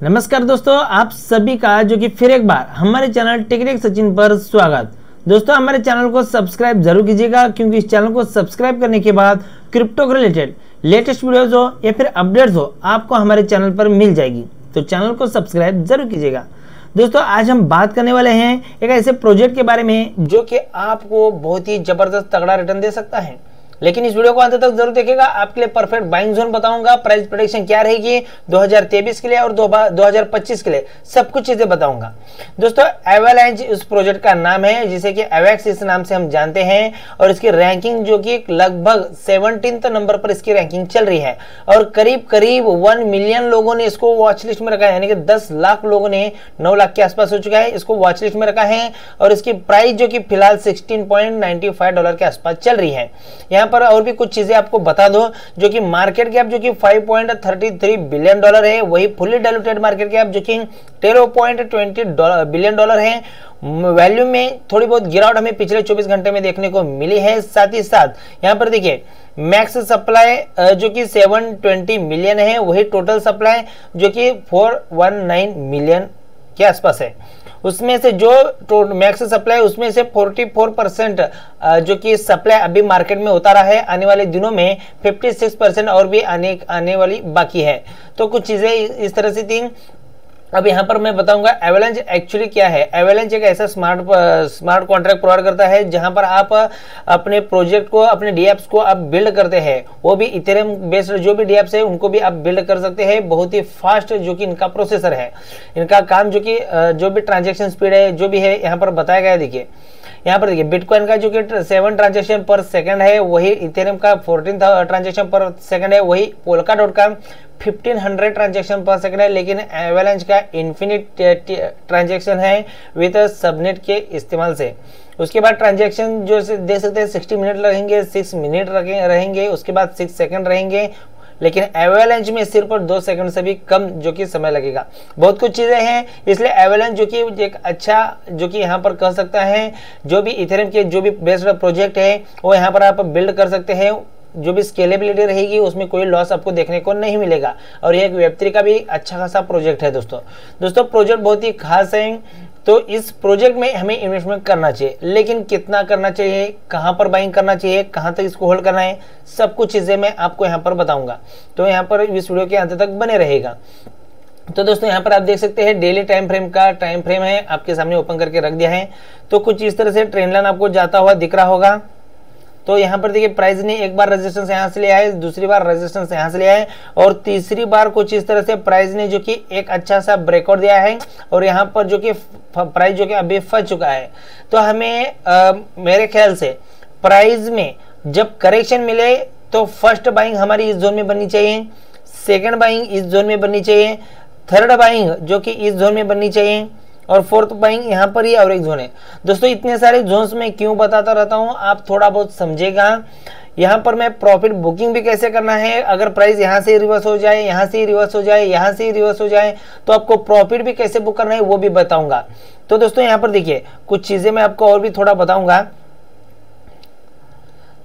नमस्कार दोस्तों, आप सभी का जो कि फिर एक बार हमारे चैनल टेक्निक सचिन पर स्वागत। दोस्तों, हमारे चैनल को सब्सक्राइब जरूर कीजिएगा, क्योंकि इस चैनल को सब्सक्राइब करने के बाद क्रिप्टो के रिलेटेड लेटेस्ट वीडियोज हो या फिर अपडेट्स हो आपको हमारे चैनल पर मिल जाएगी। तो चैनल को सब्सक्राइब जरूर कीजिएगा। दोस्तों, आज हम बात करने वाले हैं एक ऐसे प्रोजेक्ट के बारे में जो कि आपको बहुत ही जबरदस्त तगड़ा रिटर्न दे सकता है। लेकिन इस वीडियो को अंत तक जरूर देखिएगा, आपके लिए परफेक्ट बाइंग जोन बताऊंगा, प्राइस प्रेडिक्शन क्या रहेगी 2023 के लिए और 2025 के लिए सब कुछ चीजें बताऊंगा। दोस्तों, एवेलांच उस प्रोजेक्ट का नाम है जिसे कि एवेक्स इस नाम से हम जानते हैं, और इसकी रैंकिंग जो कि लगभग 17 नंबर पर इसकी रैंकिंग चल रही है, और करीब करीब 1 मिलियन लोगों ने इसको वॉच लिस्ट में रखा है, यानी कि 10 लाख लोगों ने 9 लाख के आसपास हो चुका है इसको वॉच लिस्ट में रखा है। और इसकी प्राइस जो कि फिलहाल $16.95 के आसपास चल रही है। यहाँ पर और भी कुछ चीजें आपको बता दो, जो कि मार्केट कैप जो कि $5.33 बिलियन है, वही फुली डाइल्यूटेड मार्केट कैप जो कि $13.20 बिलियन है। वैल्यू में थोड़ी बहुत गिरावट हमें पिछले 24 घंटे में देखने को मिली है। साथ ही साथ यहाँ पर देखिए मैक्स सप्लाई जो कि 720 मिलियन है, वही टोटल सप्लाई जो कि 419 मिलियन के आसपास है। उसमें से जो मैक्स सप्लाई उसमें से 44% जो कि सप्लाई अभी मार्केट में उतारा है, आने वाले दिनों में 56% और भी आने वाली बाकी है। तो कुछ चीजें इस तरह से थी। अब यहाँ पर मैं बताऊंगा एवेलांच एक्चुअली क्या है। एवेलांच एक ऐसा स्मार्ट कॉन्ट्रैक्ट प्रोवाइड करता है जहां पर आप अपने प्रोजेक्ट को, अपने डीएप्स को आप बिल्ड करते हैं। वो भी इथेरियम बेस्ड जो भी डीएप्स है उनको भी आप बिल्ड कर सकते हैं। बहुत ही फास्ट जो कि इनका प्रोसेसर है, इनका काम जो कि जो भी ट्रांजेक्शन स्पीड है जो भी है यहाँ पर बताया गया है। देखिए यहाँ पर देखिए बिटकॉइन का जो कि 7 ट्रांजेक्शन पर सेकंड है, वही इथेरियम का 14 ट्रांजेक्शन पर सेकंड है, वही पोल्काडॉट का 1500 ट्रांजेक्शन पर सेकंड है। लेकिन एवेलांच का इन्फिनिट ट्रांजेक्शन है विद सबनेट के इस्तेमाल से। उसके बाद ट्रांजेक्शन जो दे सकते हैं 60 मिनट रहेंगे, 6 मिनट रहेंगे, उसके बाद 6 सेकंड रहेंगे। लेकिन एवेलांच में सिर्फ 2 सेकंड से भी कम जो कि समय लगेगा। बहुत कुछ चीजें हैं, इसलिए एवेलांच जो कि एक अच्छा जो कि यहाँ पर कह सकता है, जो भी इथेरियम के जो भी बेस्ड प्रोजेक्ट है वो यहाँ पर आप बिल्ड कर सकते हैं। जो भी स्केलेबिलिटी रहेगी उसमें कोई लॉस आपको देखने को नहीं मिलेगा। और ये एक वेब3 का भी अच्छा खासा प्रोजेक्ट है। दोस्तों प्रोजेक्ट बहुत ही खास है। तो इस प्रोजेक्ट में हमें इन्वेस्टमेंट करना चाहिए, लेकिन कितना करना चाहिए, कहां पर बाइंग करना चाहिए, कहां तक इसको होल्ड करना है, सब कुछ चीजें मैं आपको यहां पर बताऊंगा। तो यहां पर इस वीडियो के अंत तक बने रहेगा। तो दोस्तों यहाँ पर आप देख सकते हैं डेली टाइम फ्रेम का टाइम फ्रेम है, आपके सामने ओपन करके रख दिया है। तो कुछ इस तरह से ट्रेंड लाइन आपको जाता हुआ दिख रहा होगा। तो यहाँ पर देखिए प्राइस ने एक बार रेजिस्टेंस यहाँ से लिया है, दूसरी बार रेजिस्टेंस यहाँ से लिया है, और तीसरी बार कुछ इस तरह से प्राइस ने जो कि एक अच्छा सा ब्रेकआउट दिया है, और यहाँ पर जो कि प्राइस जो कि अभी फंस चुका है। तो हमें मेरे ख्याल से प्राइस में जब करेक्शन मिले तो फर्स्ट बाइंग हमारी इस जोन में बननी चाहिए, सेकेंड बाइंग इस जोन में बननी चाहिए, थर्ड बाइंग जो कि इस जोन में बननी चाहिए, और फोर्थ बाइंग यहाँ पर ही एवरेज जोन है। दोस्तों इतने सारे जोन्स में क्यों बताता रहता हूँ, आप थोड़ा बहुत समझेगा। यहाँ पर मैं प्रॉफिट बुकिंग भी कैसे करना है, अगर प्राइस यहाँ से रिवर्स हो जाए, यहाँ से रिवर्स हो जाए, यहाँ से रिवर्स हो जाए, तो आपको प्रॉफिट भी कैसे बुक करना है वो भी बताऊंगा। तो दोस्तों यहाँ पर देखिए कुछ चीजें मैं आपको और भी थोड़ा बताऊंगा।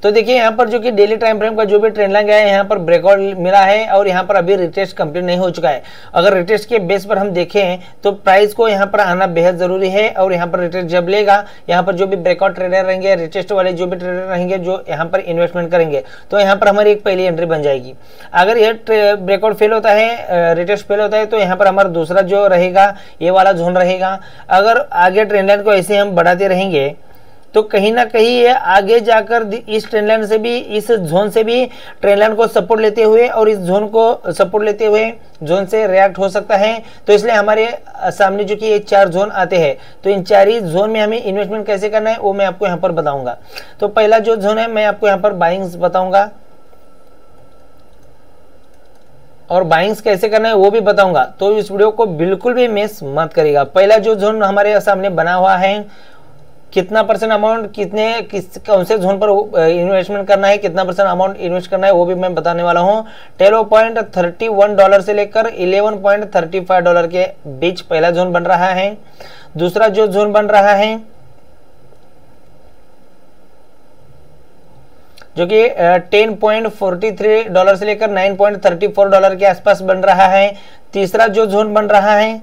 तो देखिए यहाँ पर जो कि डेली टाइम फ्रेम का जो भी ट्रेंड लाइन गया है, यहाँ पर ब्रेकआउट मिला है, और यहाँ पर अभी रिटेस्ट कंप्लीट नहीं हो चुका है। अगर रिटेस्ट के बेस पर हम देखें तो प्राइस को यहाँ पर आना बेहद जरूरी है, और यहाँ पर रिटेस्ट जब लेगा, यहाँ पर जो भी ब्रेकआउट ट्रेडर रहेंगे, रिटेस्ट वाले जो भी ट्रेडर रहेंगे जो यहाँ पर इन्वेस्टमेंट करेंगे, तो यहाँ पर हमारी एक पहली एंट्री बन जाएगी। अगर यह ब्रेकआउट फेल होता है, रिटेस्ट फेल होता है, तो यहाँ पर हमारा दूसरा जो रहेगा ये वाला जोन रहेगा। अगर आगे ट्रेंड लाइन को ऐसे हम बढ़ाते रहेंगे तो कहीं ना कहीं ये आगे जाकर इस ट्रेंड लाइन से भी, इस जोन से भी ट्रेंड लाइन को सपोर्ट लेते हुए और इस जोन को सपोर्ट लेते हुए जोन से रिएक्ट हो सकता है। तो इसलिए हमारे सामने जो कि ये 4 जोन आते हैं, तो इन 4 ही जोन में हमें इन्वेस्टमेंट कैसे करना है वो मैं आपको यहाँ पर बताऊंगा। तो पहला जो जोन है मैं आपको यहाँ पर बाइंग्स बताऊंगा, और बाइंग्स कैसे करना है वो भी बताऊंगा। तो इस वीडियो को बिल्कुल भी मिस मत करिएगा। पहला जो जोन हमारे सामने बना हुआ है, कितना परसेंट अमाउंट कौन से जोन पर इन्वेस्टमेंट करना है, कितना परसेंट अमाउंट इन्वेस्ट करना है वो भी मैं बताने वाला हूँ। $12.31 से लेकर $11.35 के बीच पहला जोन बन रहा है। दूसरा जो जोन बन रहा है जो कि $10.43 से लेकर $9.34 के आसपास बन रहा है। तीसरा जो जोन बन रहा है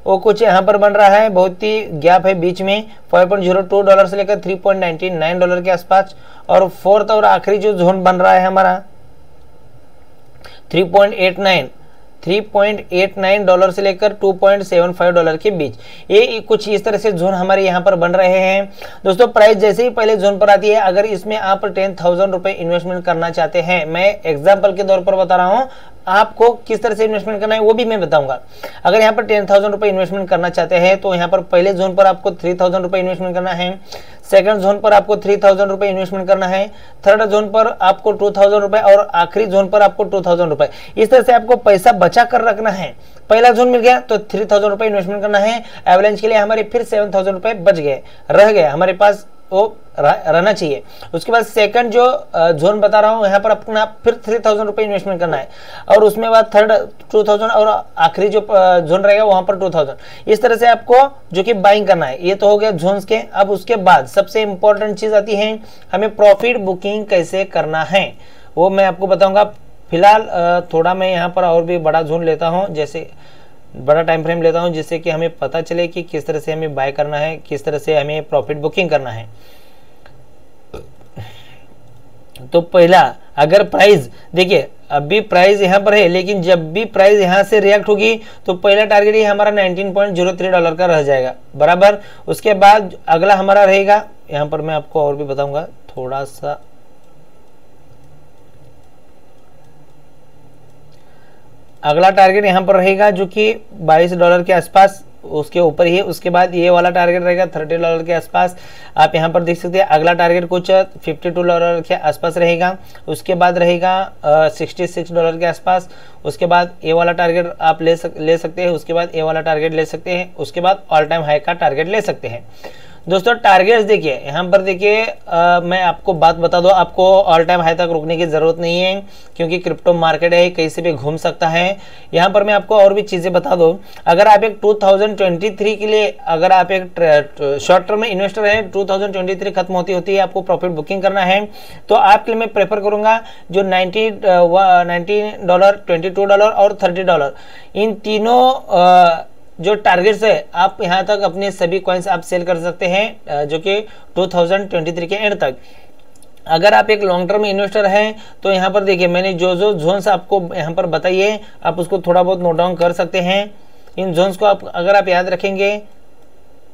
वो कुछ यहाँ पर बन रहा है, बहुत ही गैप है बीच में, $5.02 से लेकर $3.99 के आसपास। और फोर्थ और आखिरी जो जोन बन रहा है हमारा 3.89 से लेकर $2.75 के बीच, ये कुछ इस तरह से जोन हमारे यहाँ पर बन रहे हैं। दोस्तों प्राइस जैसे ही पहले जोन पर आती है, अगर इसमें आप 10,000 रुपए इन्वेस्टमेंट करना चाहते हैं, मैं एग्जाम्पल के तौर पर बता रहा हूँ, आपको किस तरह से इन्वेस्टमेंट करना है वो भी मैं बताऊंगा। अगर यहाँ पर 10,000 रुपए इन्वेस्टमेंट करना चाहते हैं तो यहाँ पर पहले जोन पर आपको 3,000 रुपए इन्वेस्टमेंट करना है, सेकंड जोन पर आपको 3,000 रुपए इन्वेस्टमेंट करना है, थर्ड जोन पर आपको 2,000 रुपए और आखिरी जोन पर आपको 2,000 रुपए। इस तरह से आपको पैसा बचा कर रखना है। पहला जोन मिल गया तो 3,000 रुपए इन्वेस्टमेंट करना है, एवरेज के लिए हमारे फिर 7,000 रुपए बच गए, रह गए हमारे पास, वो रहना चाहिए। उसके बाद सेकंड जो जोन बता रहा हूँ यहाँ पर अपना फिर 3,000 रुपए इन्वेस्टमेंट करना है, और उसमें बाद थर्ड 2,000 और आखिरी जो जोन रहेगा वहां पर 2,000। इस तरह से आपको जो कि बाइंग करना है। ये तो हो गया जोन्स के। अब उसके बाद सबसे इंपॉर्टेंट चीज आती है, हमें प्रॉफिट बुकिंग कैसे करना है वो मैं आपको बताऊंगा। फिलहाल थोड़ा मैं यहाँ पर और भी बड़ा जोन लेता हूँ, जैसे बड़ा टाइम फ्रेम लेता हूं, जिससे कि हमें पता चले कि किस तरह से हमें बाय करना है, किस तरह से हमें प्रॉफिट बुकिंग करना है। तो पहला, अगर प्राइस देखिए अभी प्राइस यहां पर है, लेकिन जब भी प्राइस यहां से रिएक्ट होगी तो पहला टारगेट ही हमारा $19.03 का रह जाएगा, बराबर। उसके बाद अगला हमारा रहेगा, यहां पर मैं आपको और भी बताऊंगा थोड़ा सा, अगला टारगेट यहाँ पर रहेगा जो कि $22 के आसपास, उसके ऊपर ही। उसके बाद ये वाला टारगेट रहेगा $30 के आसपास, आप यहाँ पर देख सकते हैं। अगला टारगेट कुछ $52 के आसपास रहेगा। उसके बाद रहेगा $66 के आसपास। उसके बाद ये वाला टारगेट आप ले सकते हैं। उसके बाद ये वाला टारगेट ले सकते हैं। उसके बाद ऑल टाइम हाई का टारगेट ले सकते हैं। दोस्तों टारगेट्स देखिए यहाँ पर देखिए, मैं आपको बात बता दूं, आपको ऑल टाइम हाई तक रुकने की जरूरत नहीं है, क्योंकि क्रिप्टो मार्केट है, कहीं से भी घूम सकता है। यहाँ पर मैं आपको और भी चीजें बता दूं, अगर आप एक 2023 के लिए, अगर आप एक शॉर्ट टर्म में इन्वेस्टर हैं, 2023 खत्म होती है, आपको प्रॉफिट बुकिंग करना है, तो आपके लिए मैं प्रेफर करूंगा जो $19, $22 और $30, इन तीनों जो टारगेट्स है, आप यहां तक अपने सभी कॉइन्स आप सेल कर सकते हैं, जो कि 2023 के एंड तक। अगर आप एक लॉन्ग टर्म इन्वेस्टर हैं तो यहाँ पर देखिए मैंने जो जोन्स आपको यहाँ पर बताइए, आप उसको थोड़ा बहुत नोट डाउन कर सकते हैं। इन जोन्स को आप अगर आप याद रखेंगे,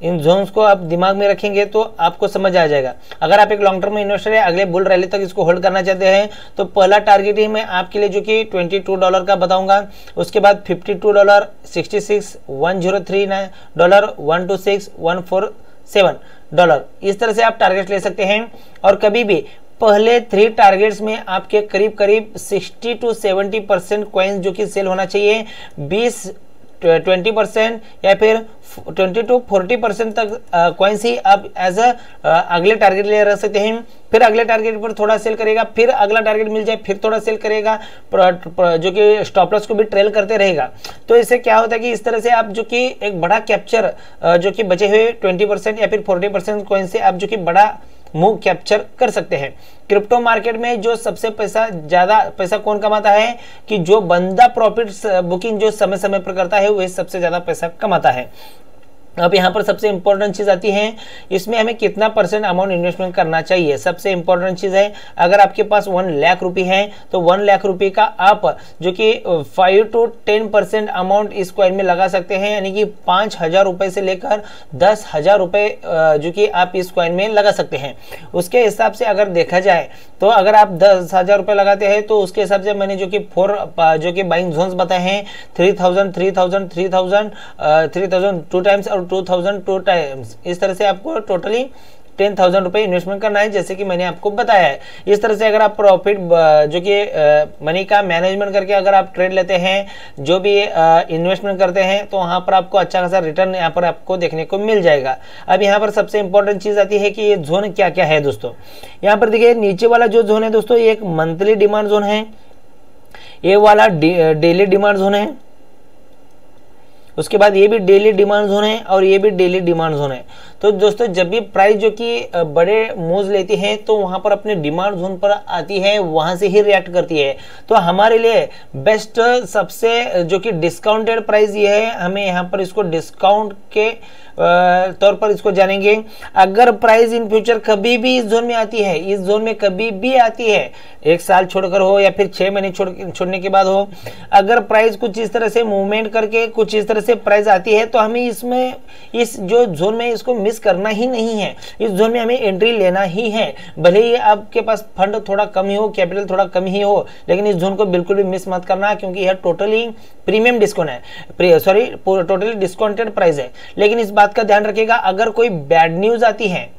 इन जोन्स को आप दिमाग में रखेंगे तो आपको समझ आ जाएगा। अगर आप एक लॉन्ग टर्म इन्वेस्टर है, अगले बुल रैली तक इसको होल्ड करना चाहते हैं, तो पहला टारगेट ही मैं आपके लिए जो कि $22 का बताऊंगा। उसके बाद $52, $66, $103, $126, $147, इस तरह से आप टारगेट ले सकते हैं। और कभी भी पहले 3 टारगेट्स में आपके करीब 60 to 70% कॉइन्स जो कि सेल होना चाहिए, 20% या फिर 20 to 40% तक कॉइन्स ही आप एज अगले टारगेट ले रह सकते हैं। फिर अगले टारगेट पर थोड़ा सेल करेगा, फिर अगला टारगेट मिल जाए फिर थोड़ा सेल करेगा, जो कि स्टॉप लॉस को भी ट्रेल करते रहेगा। तो इससे क्या होता है कि इस तरह से आप जो कि एक बड़ा कैप्चर, जो कि बचे हुए 20% या फिर 40% कॉइन से आप जो कि बड़ा मूव कैप्चर कर सकते हैं। क्रिप्टो मार्केट में जो सबसे ज्यादा पैसा कौन कमाता है, कि जो बंदा प्रॉफिट बुकिंग जो समय समय पर करता है वही सबसे ज्यादा पैसा कमाता है। अब यहाँ पर सबसे इंपॉर्टेंट चीज आती है, इसमें हमें कितना % अमाउंट इन्वेस्टमेंट करना चाहिए। सबसे इंपॉर्टेंट चीज है, अगर आपके पास 1 लाख रुपए है तो 1 लाख रुपए का आप जो कि 5 to 10% अमाउंट इस कॉइन में लगा सकते हैं, यानी कि 5,000 रुपए से लेकर 10,000 रुपए जो कि आप इस कॉइन में लगा सकते हैं। उसके हिसाब से अगर देखा जाए तो अगर आप 10,000 रुपए लगाते हैं तो उसके हिसाब से मैंने जो कि 4 जो कि बाइंग जोन्स बताए हैं, 3,000, 3,000, 3,000, 3,000 2 टाइम्स और 2,000 2 टाइम्स, इस तरह से आपको टोटली 10,000 रुपए इन्वेस्टमेंट करना है, जैसे कि मैंने आपको बताया है। इस तरह से अगर आप प्रॉफिट जो कि मनी का मैनेजमेंट करके अगर आप ट्रेड लेते हैं, जो भी इन्वेस्टमेंट करते हैं, तो वहां पर आपको अच्छा खासा रिटर्न यहाँ पर आपको देखने को मिल जाएगा। अब यहाँ पर सबसे इंपॉर्टेंट चीज आती है कि ये जोन क्या क्या है दोस्तों। यहाँ पर देखिए नीचे वाला जो जोन है दोस्तों, ये एक मंथली डिमांड जोन है, ये वाला डेली डिमांड जोन है, उसके बाद ये भी डेली डिमांड जोन है और ये भी डेली डिमांड जोन है। तो दोस्तों जब भी प्राइस जो कि बड़े मूव्स लेती है तो वहां पर अपने डिमांड जोन पर आती है, वहां से ही रिएक्ट करती है। तो हमारे लिए बेस्ट सबसे जो कि डिस्काउंटेड प्राइस ये है, हमें यहाँ पर इसको डिस्काउंट के तौर पर इसको जानेंगे। अगर प्राइस इन फ्यूचर कभी भी इस जोन में आती है, इस जोन में कभी भी आती है, 1 साल छोड़कर हो या फिर 6 महीने छोड़ने के बाद हो, अगर प्राइस कुछ इस तरह से मूवमेंट करके कुछ इस तरह से प्राइस आती है तो हमें इसमें इस जो जोन में इसको मिस करना ही नहीं है। इस जोन में हमें एंट्री लेना ही है, भले ही आपके पास फंड थोड़ा कम ही हो, कैपिटल थोड़ा कम ही हो, लेकिन इस जोन को बिल्कुल भी मिस मत करना, क्योंकि यह टोटली प्रीमियम डिस्काउंट है, सॉरी टोटली डिस्काउंटेड प्राइस है। लेकिन इस बात का ध्यान रखिएगा, अगर कोई बैड न्यूज आती है,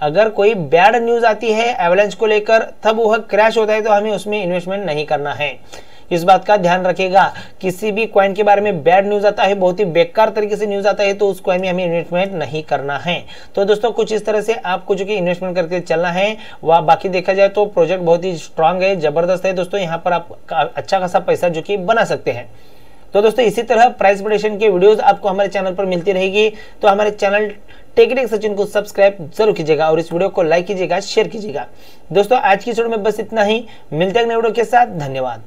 अगर कोई बैड न्यूज आती है एवलांच को लेकर, तब वह क्रैश होता है तो हमें उसमें इन्वेस्टमेंट नहीं करना है। इस बात का ध्यान रखिएगा, किसी भी कॉइन के बारे में बैड न्यूज आता है, बहुत ही बेकार तरीके से न्यूज आता है, तो उस कॉइन में हमें इन्वेस्टमेंट नहीं करना है। तो दोस्तों कुछ इस तरह से आपको जो कि इन्वेस्टमेंट करके चलना है। वह बाकी देखा जाए तो प्रोजेक्ट बहुत ही स्ट्रांग है, जबरदस्त है दोस्तों, यहाँ पर आप अच्छा खासा पैसा जो कि बना सकते हैं। तो दोस्तों इसी तरह प्राइस प्रेडिक्शन के वीडियोस आपको हमारे चैनल पर मिलती रहेगी। तो हमारे चैनल टेक्निक सचिन को सब्सक्राइब जरूर कीजिएगा और इस वीडियो को लाइक कीजिएगा, शेयर कीजिएगा। दोस्तों आज की वीडियो में बस इतना ही, मिलते हैं नए वीडियो के साथ, धन्यवाद।